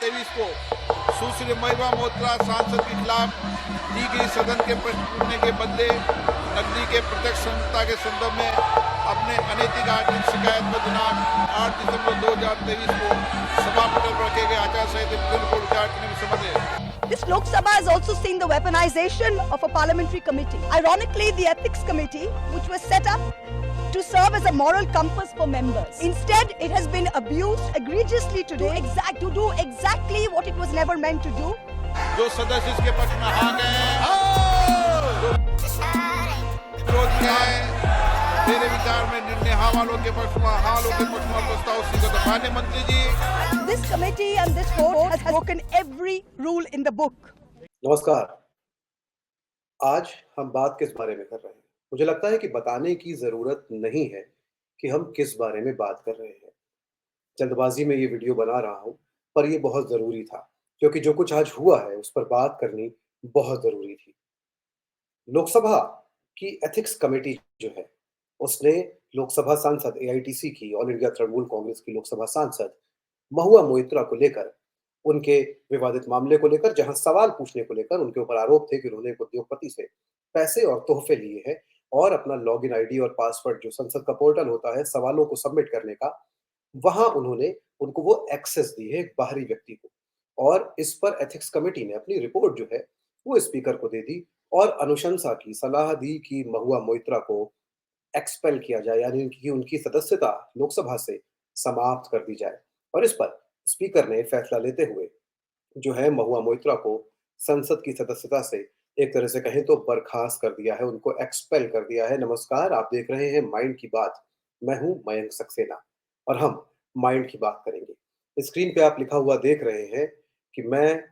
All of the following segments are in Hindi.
2023 को सुश्री महिमा मोइत्रा सांसद के खिलाफ दी गई सदन के प्रश्न पूछने के बदले नकदी के प्रत्यक्ष संहिता के संदर्भ में अपने अनैतिक आर्थिक शिकायत को दिनांक 8 दिसंबर 2023 को सभा पटल पर रखे गए आचार संहिता बिल को विचार करने में समझ है। This Lok Sabha has also seen the weaponization of a parliamentary committee. Ironically, the Ethics Committee, which was set up to serve as a moral compass for members. Instead, it has been abused egregiously today to do exactly what it was never meant to do. जो सदस्य इसके पक्ष में आ गए विरोध किया है, मेरे विचार में निर्णय हाँ वालों के पक्ष में, हाँ वालों के पक्ष में प्रस्ताव स्वीकृत। माननीय मंत्री जी, This committee and this court has broken every rule in the book. नमस्कार। आज हम बात किस बारे में कर रहे हैं? मुझे लगता है कि बताने की जरूरत नहीं है कि हम किस बारे में बात कर रहे हैं। जल्दबाजी में ये वीडियो बना रहा हूं, पर ये बहुत जरूरी था क्योंकि जो कुछ आज हुआ है उस पर बात करनी बहुत जरूरी थी। लोकसभा की एथिक्स कमेटी जो है, उसने लोकसभा सांसद एआईटीसी की, ऑल इंडिया तृणमूल कांग्रेस की लोकसभा सांसद महुआ मोइत्रा को लेकर, उनके विवादित मामले को लेकर, जहां सवाल पूछने को लेकर उनके ऊपर आरोप थे कि उन्होंने एक उद्योगपति से पैसे और तोहफे लिए हैं और अपना लॉगिन आईडी और पासवर्ड जो संसद का पोर्टल होता है सवालों को सबमिट करने का, वहां उन्होंने उनको वो एक्सेस दी है एक बाहरी व्यक्ति को। और इस पर एथिक्स कमेटी ने अपनी रिपोर्ट जो है वो स्पीकर को दे दी और अनुशंसा की, सलाह दी कि महुआ मोइत्रा को एक्सपेल किया जाए, यानी कि उनकी सदस्यता लोकसभा से समाप्त कर दी जाए। और इस पर स्पीकर ने फैसला लेते हुए जो है महुआ मोइत्रा को संसद की सदस्यता से एक तरह से कहें तो बर्खास्त कर दिया है, उनको एक्सपेल कर दिया है। नमस्कार, आप देख रहे हैं माइंड की बात। मैं हूं मयंक सक्सेना और हम माइंड की बात करेंगे। स्क्रीन पे आप लिखा हुआ देख रहे हैं कि मैं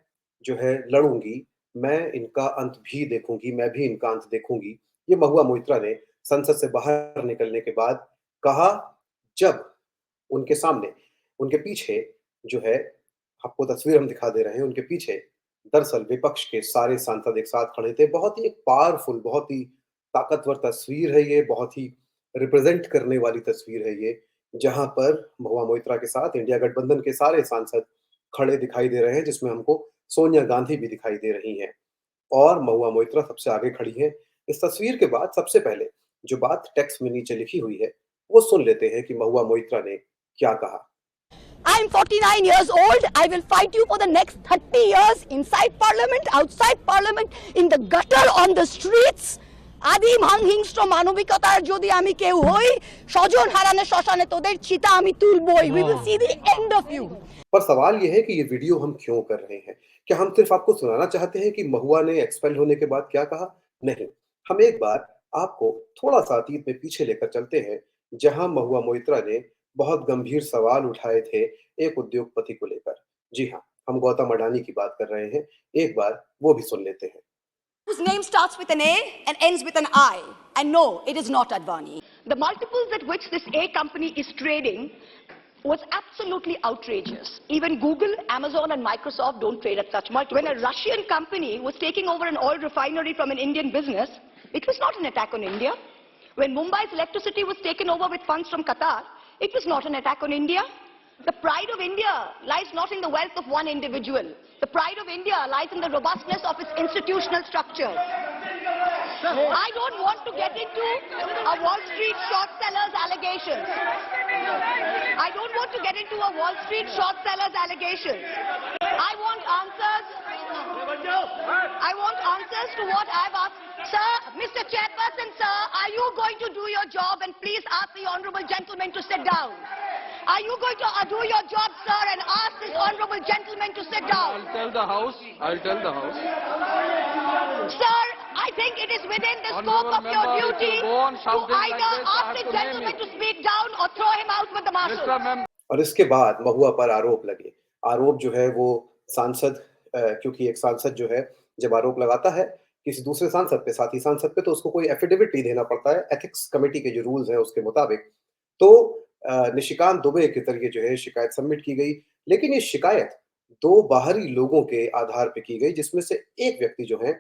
जो है लड़ूंगी, मैं इनका अंत भी देखूंगी, मैं भी इनका अंत देखूंगी। ये महुआ मोइत्रा ने संसद से बाहर निकलने के बाद कहा, जब उनके सामने, उनके पीछे जो है, आपको तस्वीर हम दिखा दे रहे हैं, उनके पीछे दरअसल विपक्ष के सारे सांसद एक साथ खड़े थे। बहुत ही एक पावरफुल, बहुत ही ताकतवर तस्वीर है ये, बहुत ही रिप्रेजेंट करने वाली तस्वीर है ये, जहां पर महुआ मोइत्रा के साथ इंडिया गठबंधन के सारे सांसद खड़े दिखाई दे रहे हैं, जिसमें हमको सोनिया गांधी भी दिखाई दे रही हैं और महुआ मोइत्रा सबसे आगे खड़ी है। इस तस्वीर के बाद सबसे पहले जो बात टेक्स्ट में नीचे लिखी हुई है वो सुन लेते हैं कि महुआ मोइत्रा ने क्या कहा। I'm 49 years old. I will fight you for the next 30 years inside parliament, outside parliament, in the gutter, on the streets. আদিম হিংস্র মানবিকতার যদি আমি কেউ হই, স্বজন হারানে শ্মশানে তোদের চিতা আমি তুলবই। We will see the end of you. पर सवाल यह है कि ये वीडियो हम क्यों कर रहे हैं? क्या हम सिर्फ आपको सुनाना चाहते हैं कि महुआ ने एक्सपेल होने के बाद क्या कहा? नहीं, हम एक बार आपको थोड़ा सा अतीत में पीछे लेकर चलते हैं, जहां महुआ मोइत्रा ने बहुत गंभीर सवाल उठाए थे एक उद्योगपति को लेकर। जी हाँ, हम गौतम अडानी की बात कर रहे हैं। एक बार वो भी सुन लेते हैं। Whose name starts with an A and ends with an I. And no, it is not Advani. The multiples at which this A company is trading was absolutely outrageous. Even Google, Amazon and Microsoft don't trade at such multiples. When a Russian company was taking over an oil refinery from an Indian business, it was not an attack on India. When Mumbai's electricity was taken over with funds from Qatar, it was not an attack on India. The pride of India lies not in the wealth of one individual. The pride of India lies in the robustness of its institutional structures. I don't want to get into a Wall Street short sellers allegations. I don't want to get into a Wall Street short sellers allegations. I want answers. I want answers to what I've asked. Sir, Mr. Chairperson, sir, are you going to do your job? And please ask the honorable gentleman to sit down. Are you going to do your job, sir, and ask this honorable gentleman to sit down? I'll tell the House. Sir, I think it is within the scope of your duty to either ask the gentleman to speak down or throw him out with the marshal. और इसके बाद महुआ पर आरोप लगे। आरोप जो है वो सांसद, क्योंकि एक सांसद जो है जब आरोप लगाता है किसी दूसरे सांसद पे, साथी सांसद पे, तो उसको कोई एफिडेविट ही देना पड़ता है एथिक्स कमेटी के जो रूल्स हैं उसके मुताबिक। तो निशिकांत दुबे के जरिए जो है शिकायत सबमिट की गई, लेकिन ये शिकायत दो बाहरी लोगों के आधार पे की गई, जिसमें से एक व्यक्ति जो है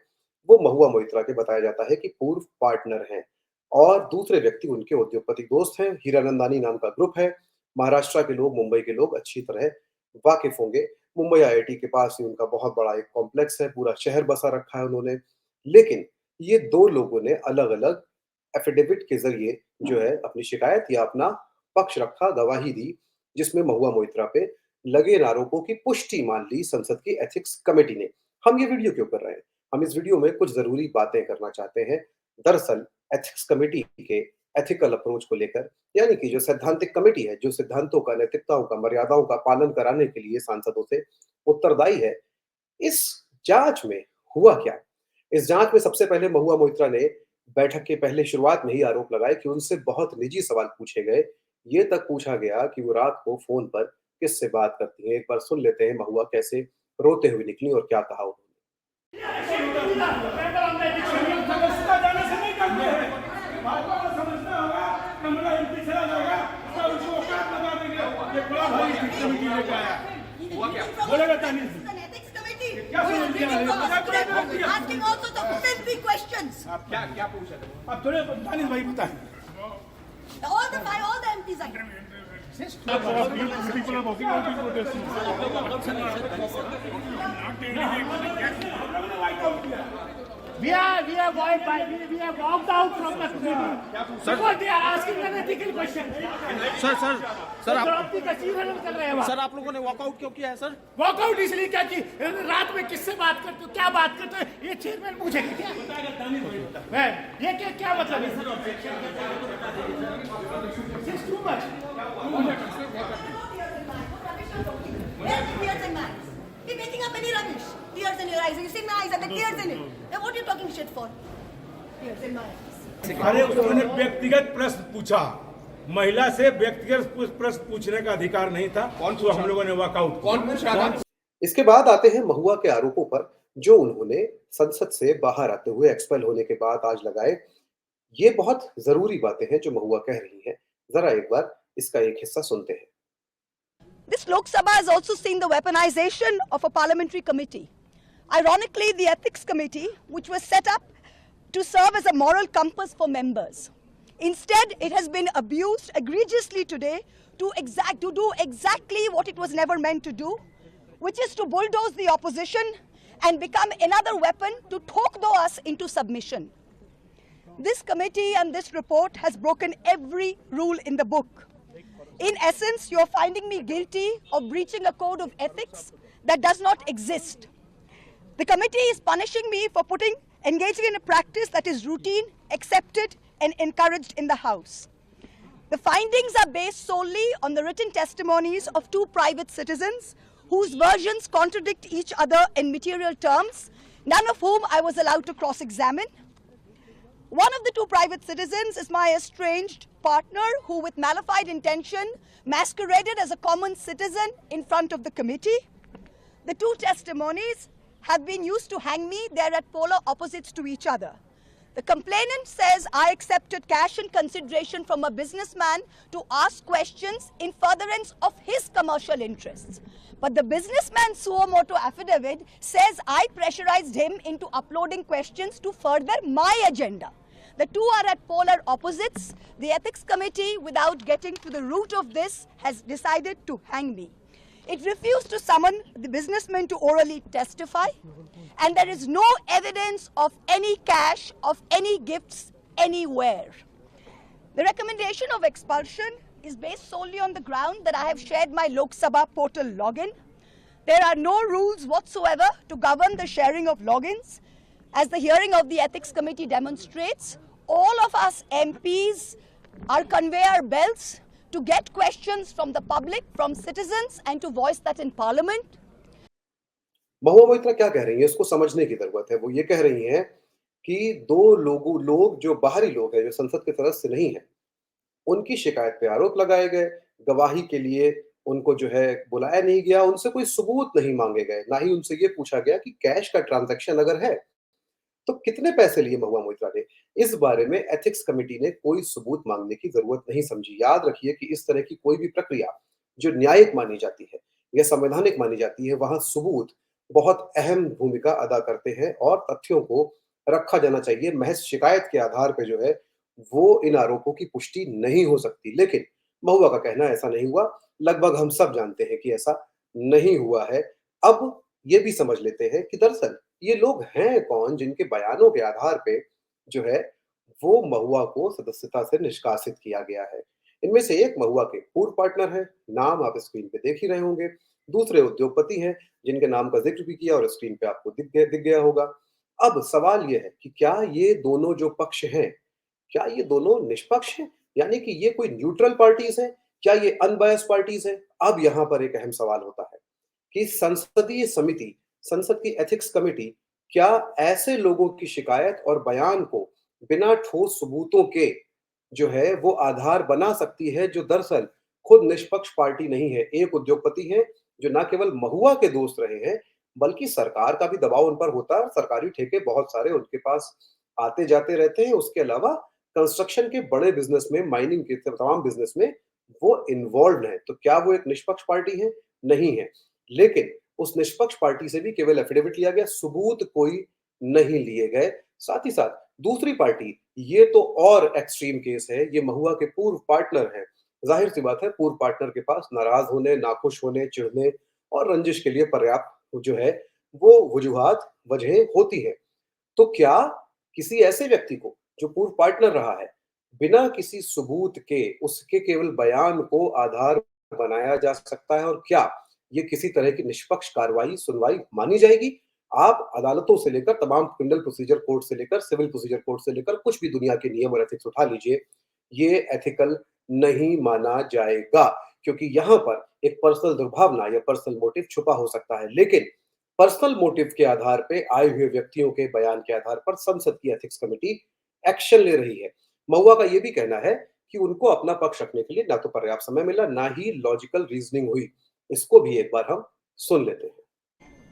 वो महुआ मोइत्रा के बताया जाता है कि पूर्व पार्टनर हैं और दूसरे व्यक्ति उनके उद्योगपति दोस्त हैं। हीरानंदानी नाम का ग्रुप है। महाराष्ट्र के लोग, मुंबई के लोग अच्छी तरह वाकिफ होंगे मुंबई आईआईटी के पास ही उनका बहुत बड़ा एक कॉम्प्लेक्स है, पूरा शहर बसा रखा है उन्होंने। लेकिन ये दो लोगों ने अलग-अलग एफिडेविट के ज़रिए जो है अपनी शिकायत या अपना पक्ष रखा, गवाही दी, जिसमें महुआ मोइत्रा पे लगे इन आरोपों की पुष्टि मान ली संसद की एथिक्स कमेटी ने। हम ये वीडियो क्यों कर रहे हैं? हम इस वीडियो में कुछ ज़रूरी बातें करना चाहते हैं। दरअसल एथिक्स कमेटी के एथिकल अप्रोच को लेकर, यानी कि जो सैद्धांतिक कमेटी है, जो सिद्धांतों का, नैतिकताओं का, मर्यादाओं का पालन कराने के लिए सांसदों से उत्तरदायी है, इस जांच में हुआ क्या? इस जांच में सबसे पहले महुआ मोइत्रा ने बैठक के पहले शुरुआत में ही आरोप लगाए कि उनसे बहुत निजी सवाल पूछे गए। ये तक पूछा गया कि वो रात को फोन पर किससे बात करती हैं। एक बार सुन लेते हैं महुआ कैसे रोते हुए निकली और क्या कहा उन्होंने। बोलेगा तानीश asking also the filthy questions. आप क्या पूछा था? अब थोड़े तानीश भाई बताएं. All the MPs are here. People are walking out in protest. We have walked out from the committee. Because they are asking an ethical question. Sir आप आपकी तस्वीर हनन कर रहे हैं वहाँ. सर आप लोगों ने वॉकआउट क्यों किया है सर? वॉकआउट इसलिए क्या कि रात में किससे बात करते हो, क्या बात करते हो, ये चेयरमैन पूछेगा क्या? ये क्या मतलब है? This is too much. Tears in my eyes. You're making up any rubbish. Tears in your eyes. You see my eyes and the tears in it. Then what are you talking shit for? Tears in my eyes. अरे उन्होंने व्यक्तिगत प्रश्न पूछा, महिला से व्यक्तिगत प्रश्न पूछने का अधिकार नहीं था। कौन तो हम लोगों ने वॉकआउट। कौन पूछ रहा था? इसके बाद आते हैं महुआ के आरोपों पर, जो उन्होंने संसद से बाहर आते हुए एक्सपेल होने के बाद आज लगाए। ये बहुत जरूरी बातें हैं जो महुआ कह रही हैं। जरा एक बार इसका एक हिस्सा सुनते हैं। This Lok Sabha has also seen the weaponization of a parliamentary committee. Ironically, the Ethics Committee, which was set up to serve as a moral compass for members. Instead, it has been abused egregiously today to do exactly what it was never meant to do, which is to bulldoze the opposition and become another weapon to talk us into submission. This committee and this report has broken every rule in the book. In essence, you are finding me guilty of breaching a code of ethics that does not exist. The committee is punishing me for engaging in a practice that is routine, accepted, and encouraged in the House. The findings are based solely on the written testimonies of two private citizens whose versions contradict each other in material terms, none of whom I was allowed to cross-examine. One of the two private citizens is my estranged partner who, with malified intention, masqueraded as a common citizen in front of the committee. The two testimonies have been used to hang me. They're at polar opposites to each other. The complainant says I accepted cash in consideration from a businessman to ask questions in furtherance of his commercial interests. But the businessman's suo motu affidavit says I pressurized him into uploading questions to further my agenda. The two are at polar opposites. The Ethics Committee, without getting to the root of this, has decided to hang me. It refused to summon the businessman to orally testify, and there is no evidence of any cash, of any gifts anywhere. The recommendation of expulsion is based solely on the ground that I have shared my Lok Sabha portal login. There are no rules whatsoever to govern the sharing of logins. As the hearing of the Ethics Committee demonstrates, all of us MPs are conveyor belts to get questions from the public, from citizens, and to voice that in Parliament. Mahua Moitra क्या कह रही है, इसको समझने की जरूरत है। वो ये कह रही हैं कि दो लोग जो बाहरी लोग हैं, जो संसद के सदस्य नहीं है, उनकी शिकायत पे आरोप लगाए गए। गवाही के लिए उनको जो है बुलाया नहीं गया, उनसे कोई सबूत नहीं मांगे गए, ना ही उनसे ये पूछा गया कि कैश का ट्रांजैक्शन अगर है तो कितने पैसे लिए महुआ मोइत्रा ने। इस बारे में एथिक्स कमेटी ने कोई सबूत मांगने की जरूरत नहीं समझी। याद रखिए कि इस तरह की कोई भी प्रक्रिया जो न्यायिक मानी जाती है या संवैधानिक मानी जाती है, वहां सबूत बहुत अहम भूमिका अदा करते हैं और तथ्यों को रखा जाना चाहिए। महज शिकायत के आधार पर जो है वो इन आरोपों की पुष्टि नहीं हो सकती। लेकिन महुआ का कहना ऐसा नहीं हुआ। लगभग हम सब जानते हैं कि ऐसा नहीं हुआ है। अब ये भी समझ लेते हैं कि दरअसल ये लोग हैं कौन जिनके बयानों के आधार पे जो है वो महुआ को सदस्यता से निष्कासित किया गया है। इनमें से एक महुआ के पूर्व पार्टनर है, नाम आप स्क्रीन पे देख ही रहे होंगे। दूसरे उद्योगपति हैं जिनके नाम का जिक्र भी किया और स्क्रीन पे आपको दिख गया होगा। अब सवाल ये है कि क्या ये दोनों जो पक्ष हैं, क्या ये दोनों निष्पक्ष हैं? यानी कि ये कोई न्यूट्रल पार्टीज हैं? क्या ये अनबायस्ड पार्टीज हैं? अब यहाँ पर एक अहम सवाल होता है कि संसदीय समिति, संसद की एथिक्स कमेटी क्या ऐसे लोगों की शिकायत और बयान को बिना ठोस सबूतों के जो है वो आधार बना सकती है, जो दरअसल खुद निष्पक्ष पार्टी नहीं है। एक उद्योगपति है जो न केवल महुआ के दोस्त रहे हैं बल्कि सरकार का भी दबाव उन पर होता है। सरकारी ठेके बहुत सारे उनके पास आते जाते रहते हैं। उसके अलावा कंस्ट्रक्शन के बड़े बिजनेस में, माइनिंग के तमाम बिजनेस में वो इन्वॉल्व है। तो क्या वो एक निष्पक्ष पार्टी है? नहीं है। लेकिन उस निष्पक्ष पार्टी से भी केवल एफिडेविट लिया गया, सबूत कोई नहीं लिए गए। साथ ही साथ दूसरी पार्टी, ये तो और एक्सट्रीम केस है, ये महुआ के पूर्व पार्टनर हैं। जाहिर सी बात है पूर्व पार्टनर के पास नाराज होने, नाखुश होने, चिढ़ने और रंजिश के लिए पर्याप्त जो है वो वजूहात, वजहें होती हैं। तो क्या किसी ऐसे व्यक्ति को जो पूर्व पार्टनर रहा है, बिना किसी सबूत के उसके केवल बयान को आधार बनाया जा सकता है? और क्या ये किसी तरह की निष्पक्ष कार्रवाई, सुनवाई मानी जाएगी? आप अदालतों से लेकर तमाम क्रिमिनल प्रोसीजर कोर्ट से लेकर सिविल प्रोसीजर कोर्ट से लेकर कुछ भी दुनिया के नियम और एथिक्स उठा लीजिए, ये एथिकल नहीं माना जाएगा, क्योंकि यहाँ पर एक पर्सनल दुर्भावना या पर्सनल मोटिव छुपा हो सकता है। लेकिन पर्सनल मोटिव के आधार पे आए हुए व्यक्तियों के बयान के आधार पर संसद की एथिक्स कमेटी एक्शन ले रही है। महुआ का ये भी कहना है कि उनको अपना पक्ष रखने के लिए ना तो पर्याप्त समय मिला, ना ही लॉजिकल रीजनिंग हुई। इसको भी एक बार हम सुन लेते हैं।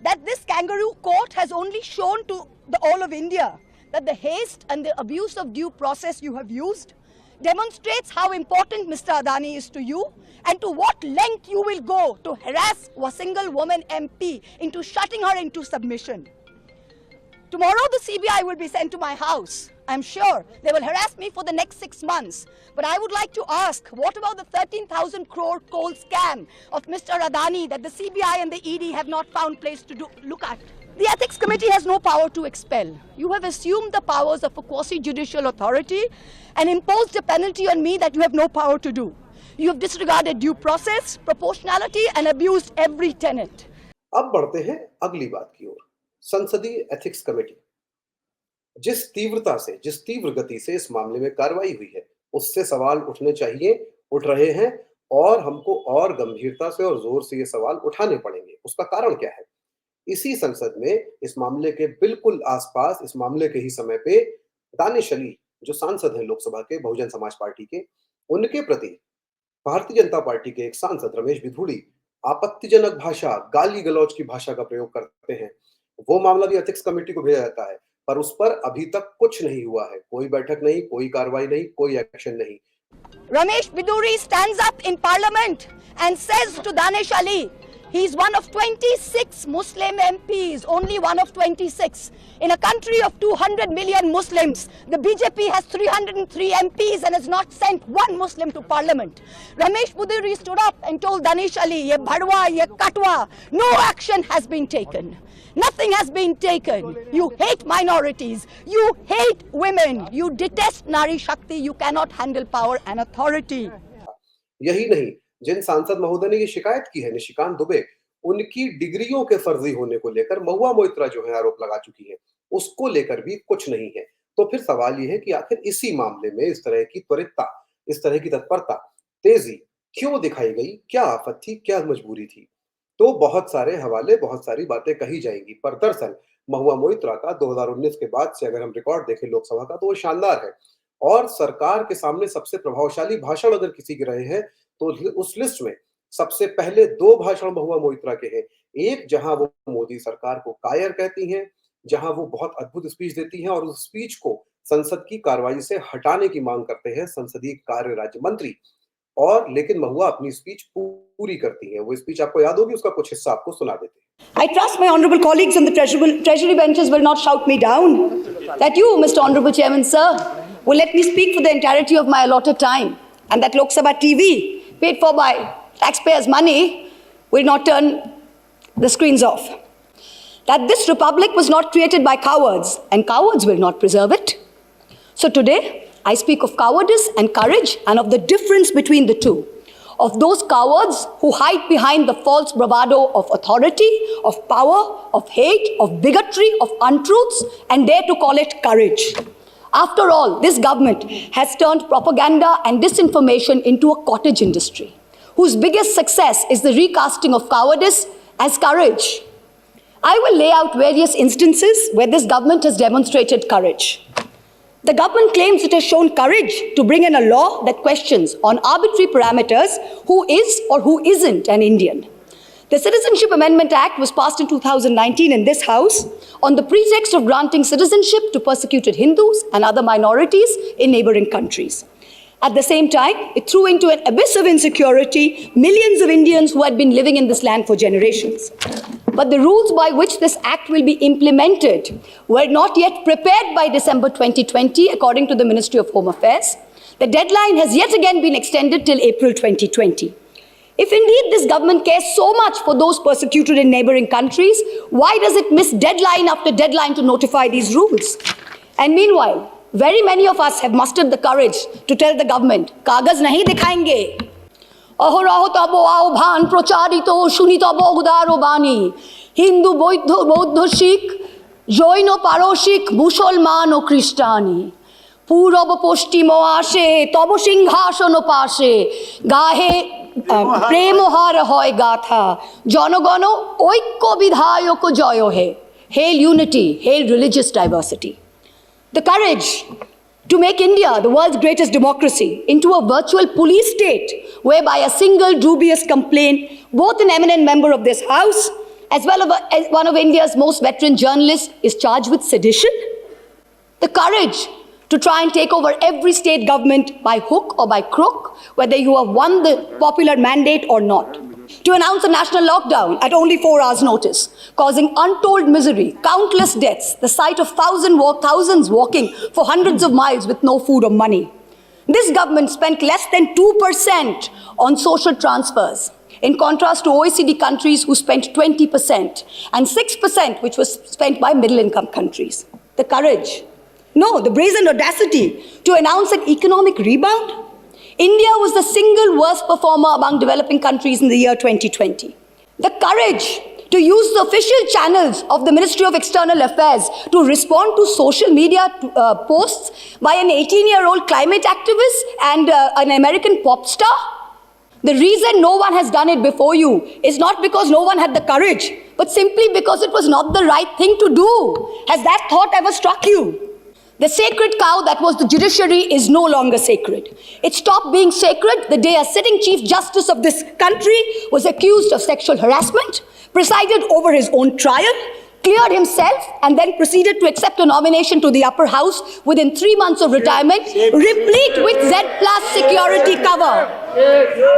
That this kangaroo court has only shown to the all of India that the haste and the abuse of due process you have used demonstrates how important Mr. Adani is to you and to what length you will go to harass a single woman MP into shutting her into submission. Tomorrow the CBI will be sent to my house. I'm sure they will harass me for the next 6 months. But I would like to ask, what about the 13,000 crore coal scam of Mr. Adani that the CBI and the ED have not found place to look at? The Ethics Committee has no power to expel. You have assumed the powers of a quasi-judicial authority and imposed a penalty on me that you have no power to do. You have disregarded due process, proportionality and abused every tenet. अब बढ़ते हैं अगली बात की ओर। संसदीय एथिक्स कमेटी जिस तीव्रता से, जिस तीव्र गति से इस मामले में कार्रवाई हुई है, उससे सवाल उठने चाहिए, उठ रहे हैं और हमको और गंभीरता से और जोर से ये सवाल उठाने पड़ेंगे। उसका कारण क्या है? इसी संसद में इस मामले के बिल्कुल आसपास, इस मामले के ही समय पे दानिश अली जो सांसद हैं लोकसभा के बहुजन समाज पार्टी के, उनके प्रति भारतीय जनता पार्टी के एक सांसद रमेश बिधूड़ी आपत्तिजनक भाषा, गाली गलौज की भाषा का प्रयोग करते हैं। वो मामला भी एथिक्स कमेटी को भेजा जाता है, पर उस पर अभी तक कुछ नहीं हुआ है। कोई बैठक नहीं, कोई कार्रवाई नहीं, कोई एक्शन नहीं। Ramesh Biduri stands up in parliament and says to Danish Ali, he's one of 26 Muslim MPs, only one of 26. In a country of 200 million Muslims, the BJP has 303 MPs and has not sent one Muslim to parliament. Ramesh Biduri stood up and told Danish Ali, ye bhadwa, ye katwa, no action has been taken. Nothing has been taken. You hate minorities. You hate women. You detest Nari Shakti. You cannot handle power and authority. यही नहीं, जिन सांसद महोदय ने ये शिकायत की है, निशिकांत दुबे, उनकी डिग्रियों के फर्जी होने को लेकर महुआ मोइत्रा जो है आरोप लगा चुकी है, उसको लेकर भी कुछ नहीं है। तो फिर सवाल ये है कि आखिर इसी मामले में इस तरह की त्वरितता, इस तरह की तत्परता, तेजी क्यों दिखाई गई? क्या आफत थी? क्या मजबूरी थी? तो बहुत सारे हवाले, बहुत सारी बातें कही जाएंगी, पर दरअसल महुआ मोइत्रा का 2019 के बाद से अगर हम रिकॉर्ड देखें लोकसभा का, तो वो शानदार है। और सरकार के सामने सबसे प्रभावशाली भाषण अगर किसी के रहे हैं तो उस लिस्ट में सबसे पहले 2 भाषण महुआ मोइत्रा के हैं। एक जहां वो मोदी सरकार को कायर कहती हैं, जहां वो बहुत अद्भुत स्पीच देती हैं और उस स्पीच को संसद की कार्रवाई से हटाने की मांग करते हैं संसदीय कार्य राज्य मंत्री, और लेकिन महुआ अपनी स्पीच पूरी करती है। वो स्पीच आपको याद होगी, उसका कुछ हिस्सा आपको सुना देते हैं। I trust my honourable colleagues on the treasury benches will not shout me down. That you, Mr. Honourable Chairman, sir, will let me speak for the entirety of my allotted time, and that Lok Sabha TV, paid for by taxpayers' money, will not turn the screen's off, that this republic was not created by cowards, and cowards will not preserve it. So today, I speak of cowardice and courage, and of the difference between the two. Of those cowards who hide behind the false bravado of authority, of power, of hate, of bigotry, of untruths, and dare to call it courage. After all, this government has turned propaganda and disinformation into a cottage industry, whose biggest success is the recasting of cowardice as courage. I will lay out various instances where this government has demonstrated courage. The government claims it has shown courage to bring in a law that questions on arbitrary parameters who is or who isn't an Indian. The Citizenship Amendment Act was passed in 2019 in this House on the pretext of granting citizenship to persecuted Hindus and other minorities in neighboring countries. At the same time, it threw into an abyss of insecurity millions of Indians who had been living in this land for generations. But the rules by which this act will be implemented were not yet prepared by December 2020, according to the Ministry of Home Affairs. The deadline has yet again been extended till April 2020. If indeed this government cares so much for those persecuted in neighboring countries, why does it miss deadline after deadline to notify these rules? And meanwhile, very many of us have mustered the courage to tell the government, "Kagaz nahi dikhayenge." অহরহ তব আহ্বান প্রচারিত শুনি তব উদার বাণী হিন্দু বৌদ্ধ শিখ জৈন পারসিক মুসলমান ও খ্রিস্টানি পূরব পশ্চিম আসে তব সিংহাসন পাশে গাহে প্রেমহার হয় গাথা জনগণ ঐক্য বিধায়ক জয় হে Hail unity, hail religious diversity. The courage to make India, the world's greatest democracy, into a virtual police state whereby a single dubious complaint, both an eminent member of this House as well as one of India's most veteran journalists, is charged with sedition. The courage to try and take over every state government by hook or by crook, whether you have won the popular mandate or not. To announce a national lockdown at only 4 hours' notice, causing untold misery, countless deaths, the sight of thousands walking for hundreds of miles with no food or money. This government spent less than 2% on social transfers, in contrast to OECD countries who spent 20%, and 6% which was spent by middle-income countries. The courage, no, the brazen audacity to announce an economic rebound. India was the single worst performer among developing countries in the year 2020. The courage to use the official channels of the Ministry of External Affairs to respond to social media posts by an 18-year-old climate activist and an American pop star. The reason no one has done it before you is not because no one had the courage, but simply because it was not the right thing to do. Has that thought ever struck you? The sacred cow that was the judiciary is no longer sacred. It stopped being sacred the day a sitting Chief Justice of this country was accused of sexual harassment, presided over his own trial, cleared himself, and then proceeded to accept a nomination to the upper house within 3 months of retirement, replete with Z+ security cover.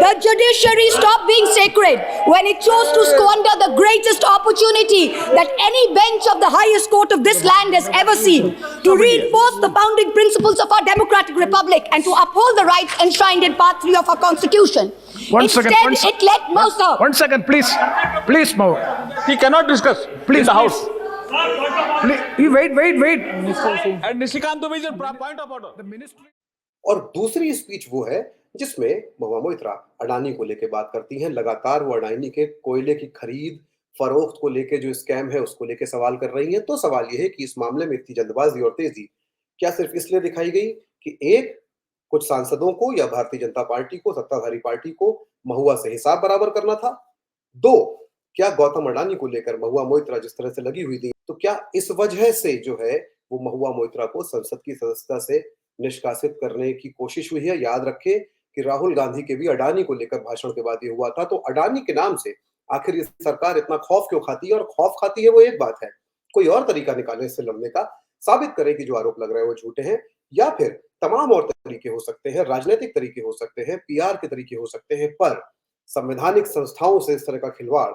The judiciary stopped being sacred when it chose to squander the greatest opportunity that any bench of the highest court of this land has ever seen, to reinforce the founding principles of our democratic republic and to uphold the rights enshrined in Part 3 of our constitution. It let Mausa. 1 second, please. Please, Mau. He cannot discuss Please, in the house. Please, you wait. And Nishikant Dubey is a point of order. और दूसरी स्पीच वो है जिसमें महुआ मोइत्रा अडानी को लेके बात करती हैं। लगातार वो अडानी के कोयले की खरीद फरोख्त को लेके जो स्कैम है उसको लेके सवाल कर रही हैं। तो सवाल ये है कि इस मामले में इतनी जल्दबाजी और तेजी क्या सिर्फ इसलिए दिखाई गई कि एक, कुछ सांसदों को या भारतीय जनता पार्टी को, सत्ताधारी पार्टी को महुआ से हिसाब बराबर करना था? दो, क्या गौतम अडानी को लेकर महुआ मोइत्रा जिस तरह से लगी हुई थी, तो क्या इस वजह से जो है वो महुआ मोइत्रा को संसद की सदस्यता से निष्कासित करने की कोशिश हुई है? याद रखें कि राहुल गांधी के भी अडानी को लेकर भाषण के बाद ये हुआ था। तो अडानी के नाम से आखिर ये सरकार इतना खौफ क्यों खाती है? और खौफ खाती है वो एक बात है, कोई और तरीका निकाले इससे लड़ने का, साबित करे कि जो आरोप लग रहे हैं वो झूठे हैं, या फिर तमाम और तरीके हो सकते हैं, राजनीतिक तरीके हो सकते हैं, पीआर के तरीके हो सकते हैं, पर संवैधानिक संस्थाओं से इस तरह का खिलवाड़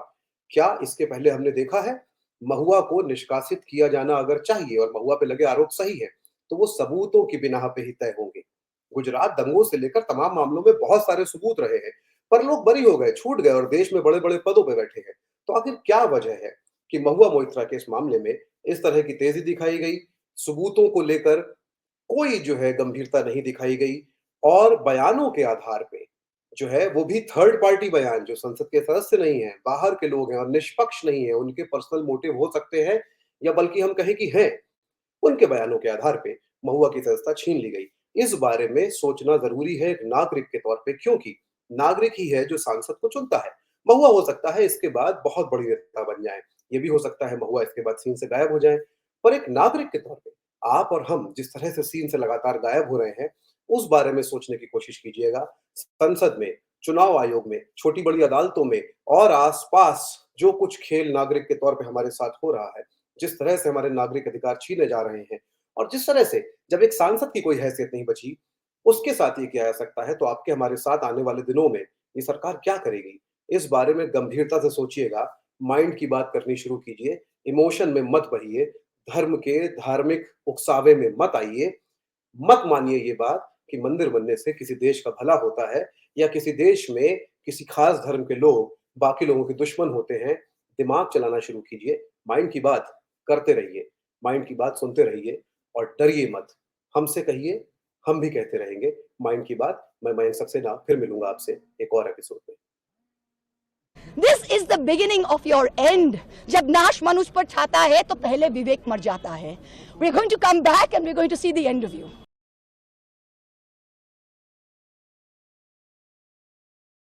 क्या इसके पहले हमने देखा है? महुआ को निष्कासित किया जाना अगर चाहिए और महुआ पे लगे आरोप सही है तो वो सबूतों की बिना पे ही तय होंगे। गुजरात दंगों से लेकर तमाम मामलों में बहुत सारे सबूत रहे हैं। पर लोग बरी हो गए, छूट गए और देश में बड़े बड़े पदों पर बैठे हैं। तो आखिर क्या वजह है कि महुआ मोइत्रा के इस मामले में इस तरह की तेजी दिखाई गई, सबूतों को लेकर कोई जो है गंभीरता नहीं दिखाई गई और बयानों के आधार पे जो है वो भी थर्ड पार्टी बयान, जो संसद के सदस्य नहीं है, बाहर के लोग हैं और निष्पक्ष नहीं है, उनके पर्सनल मोटिव हो सकते हैं या बल्कि हम कहें कि हैं, उनके बयानों के आधार पे महुआ की सदस्यता छीन ली गई। इस बारे में सोचना जरूरी है एक नागरिक के तौर पे, क्योंकि नागरिक ही है जो सांसद को चुनता है। महुआ हो सकता है इसके बाद बहुत बड़ी नेता बन जाए, ये भी हो सकता है महुआ इसके बाद सीन से गायब हो जाए, पर एक नागरिक के तौर पे आप और हम जिस तरह से सीन से लगातार गायब हो रहे हैं, उस बारे में सोचने की कोशिश कीजिएगा। संसद में, चुनाव आयोग में, छोटी बड़ी अदालतों में और आसपास जो कुछ खेल नागरिक के तौर पे हमारे साथ हो रहा है, जिस तरह से हमारे नागरिक अधिकार छीने जा रहे हैं और जिस तरह से जब एक सांसद की कोई हैसियत नहीं बची, उसके साथ ये किया जा सकता है, तो आपके हमारे साथ आने वाले दिनों में ये सरकार क्या करेगी? इस बारे में गंभीरता से सोचिएगा, माइंड की बात करनी शुरू कीजिए, इमोशन में मत बहिए, धर्म के धार्मिक उकसावे में मत आइए, मत मानिए ये बात कि मंदिर बनने से किसी देश का भला होता है या किसी देश में किसी खास धर्म के लोग बाकी लोगों के दुश्मन होते हैं। दिमाग चलाना शुरू कीजिए, माइंड की बात करते रहिए, माइंड की बात सुनते रहिए और डरिए मत। हमसे कहिए, हम भी कहते रहेंगे माइंड की बात। मैं मयंक सक्सेना फिर मिलूंगा आपसे एक और एपिसोड में। This is the beginning of your end. जब नाश मनुष्य पर छाता है तो पहले विवेक मर जाता है. We're going to come back and we're going to see the end of you.